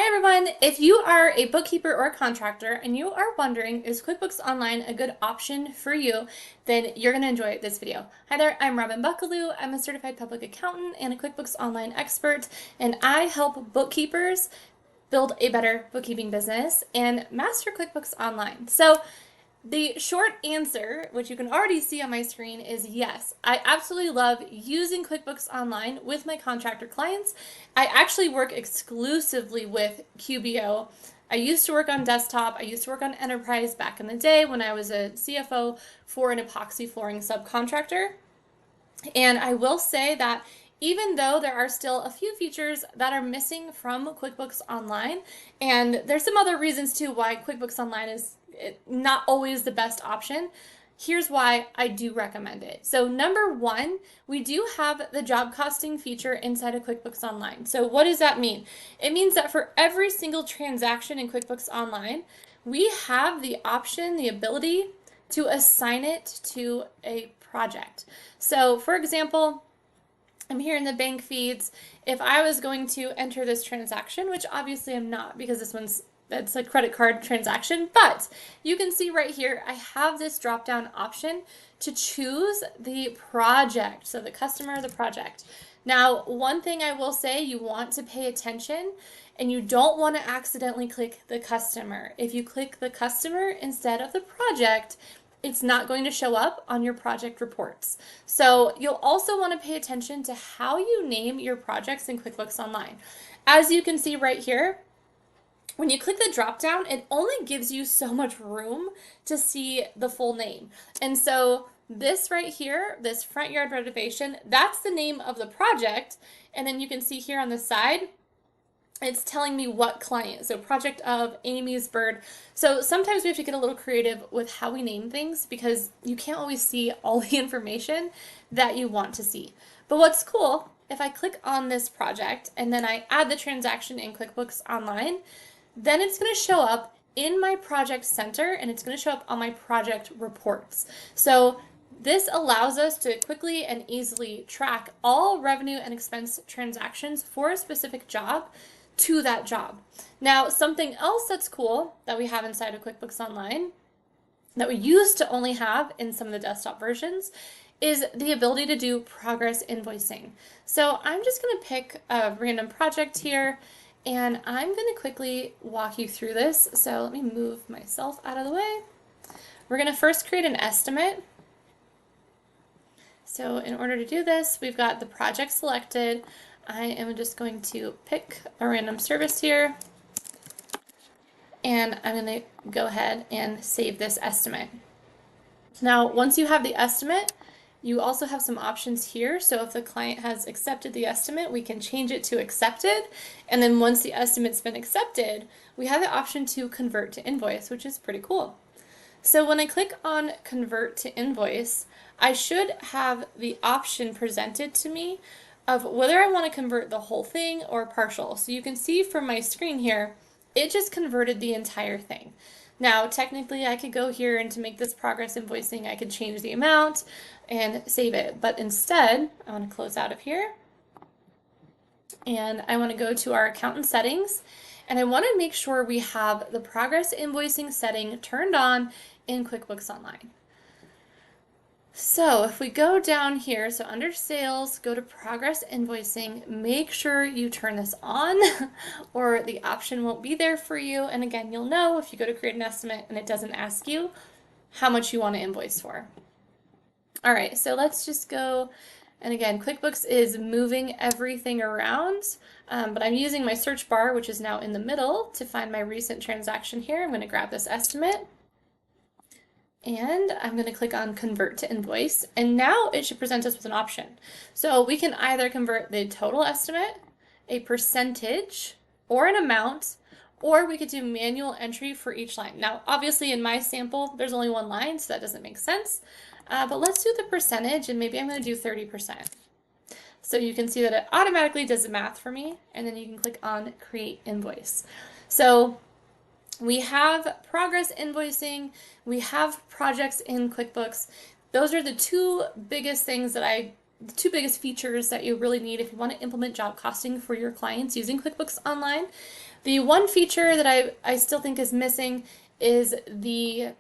Hi everyone! If you are a bookkeeper or a contractor and you are wondering, is QuickBooks Online a good option for you, then you're going to enjoy this video. Hi there, I'm Robin Buckaloo. I'm a certified public accountant and a QuickBooks Online expert, and I help bookkeepers build a better bookkeeping business and master QuickBooks Online. So the short answer, which you can already see on my screen, is yes. I absolutely love using QuickBooks Online with my contractor clients. I actually work exclusively with QBO. I used to work on desktop. I used to work on enterprise back in the day when I was a CFO for an epoxy flooring subcontractor. And I will say that even though there are still a few features that are missing from QuickBooks Online, and there's some other reasons too why QuickBooks Online is not always the best option, here's why I do recommend it. So number one, we do have the job costing feature inside of QuickBooks Online. So what does that mean? It means that for every single transaction in QuickBooks Online, we have the option, the ability to assign it to a project. So for example, I'm here in the bank feeds. If I was going to enter this transaction, which obviously I'm not because that's a credit card transaction, but you can see right here, I have this drop down option to choose the project. So the customer, the project. Now, one thing I will say, you want to pay attention and you don't want to accidentally click the customer. If you click the customer instead of the project, it's not going to show up on your project reports. So you'll also want to pay attention to how you name your projects in QuickBooks Online. As you can see right here, when you click the drop down, it only gives you so much room to see the full name. And so this right here, this front yard renovation, that's the name of the project. And then you can see here on the side, it's telling me what client. So project of Amy's Bird. So sometimes we have to get a little creative with how we name things because you can't always see all the information that you want to see. But what's cool, if I click on this project and then I add the transaction in QuickBooks Online, then it's going to show up in my project center and it's going to show up on my project reports. So this allows us to quickly and easily track all revenue and expense transactions for a specific job to that job. Now, something else that's cool that we have inside of QuickBooks Online that we used to only have in some of the desktop versions is the ability to do progress invoicing. So I'm just going to pick a random project here and I'm going to quickly walk you through this. So let me move myself out of the way. We're going to first create an estimate. So in order to do this, we've got the project selected. I am just going to pick a random service here and I'm going to go ahead and save this estimate. Now, once you have the estimate, you also have some options here. So if the client has accepted the estimate, we can change it to accepted. And then once the estimate's been accepted, we have the option to convert to invoice, which is pretty cool. So when I click on convert to invoice, I should have the option presented to me of whether I want to convert the whole thing or partial. So you can see from my screen here, it just converted the entire thing. Now, technically I could go here and to make this progress invoicing, I could change the amount and save it. But instead, I want to close out of here and I want to go to our accountant settings and I want to make sure we have the progress invoicing setting turned on in QuickBooks Online. So if we go down here, so under sales, go to progress invoicing, make sure you turn this on or the option won't be there for you. And again, you'll know if you go to create an estimate and it doesn't ask you how much you want to invoice for. All right, so let's just go. And again, QuickBooks is moving everything around, but I'm using my search bar, which is now in the middle, to find my recent transaction here. I'm going to grab this estimate. And I'm going to click on convert to invoice and now it should present us with an option. So we can either convert the total estimate, a percentage, or an amount, or we could do manual entry for each line. Now obviously in my sample there's only one line so that doesn't make sense, but let's do the percentage and maybe I'm going to do 30%. So you can see that it automatically does the math for me and then you can click on create invoice. So we have progress invoicing, we have projects in QuickBooks. Those are the two biggest things that I the two biggest features that you really need if you want to implement job costing for your clients using QuickBooks Online. The one feature that I still think is missing is the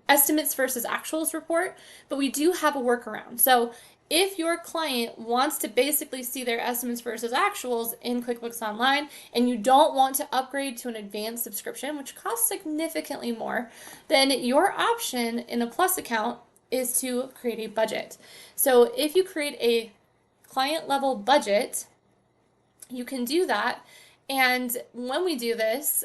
estimates versus actuals report, but we do have a workaround. So if your client wants to basically see their estimates versus actuals in QuickBooks Online and you don't want to upgrade to an advanced subscription, which costs significantly more, then your option in a Plus account is to create a budget. So if you create a client level budget, you can do that. And when we do this,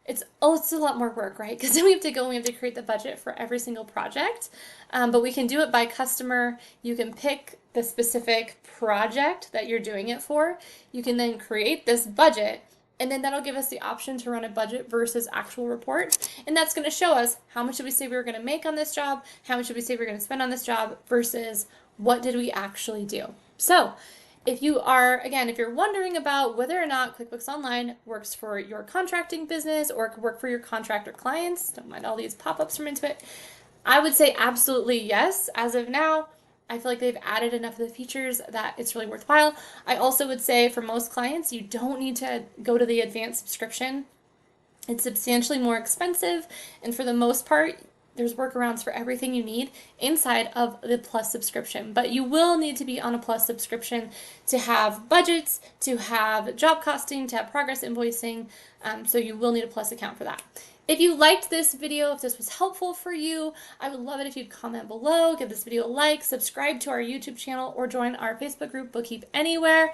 it's a lot more work, right? Because then we have to go and we have to create the budget for every single project. But we can do it by customer. You can pick the specific project that you're doing it for. You can then create this budget, and then that'll give us the option to run a budget versus actual report. And that's going to show us how much did we say we were going to make on this job, how much did we say we were going to spend on this job versus what did we actually do. So if you are, again, if you're wondering about whether or not QuickBooks Online works for your contracting business or it could work for your contractor clients, don't mind all these pop-ups from Intuit, I would say absolutely yes. As of now, I feel like they've added enough of the features that it's really worthwhile. I also would say for most clients, you don't need to go to the advanced subscription. It's substantially more expensive, and for the most part, there's workarounds for everything you need inside of the Plus subscription. But you will need to be on a Plus subscription to have budgets, to have job costing, to have progress invoicing. So you will need a Plus account for that. If you liked this video, if this was helpful for you, I would love it if you'd comment below, give this video a like, subscribe to our YouTube channel, or join our Facebook group, Bookkeep Anywhere.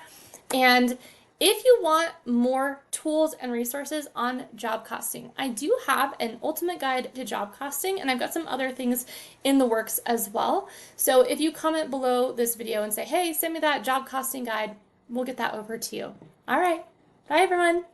And if you want more tools and resources on job costing, I do have an ultimate guide to job costing, and I've got some other things in the works as well. So if you comment below this video and say, hey, send me that job costing guide, we'll get that over to you. All right. Bye, everyone.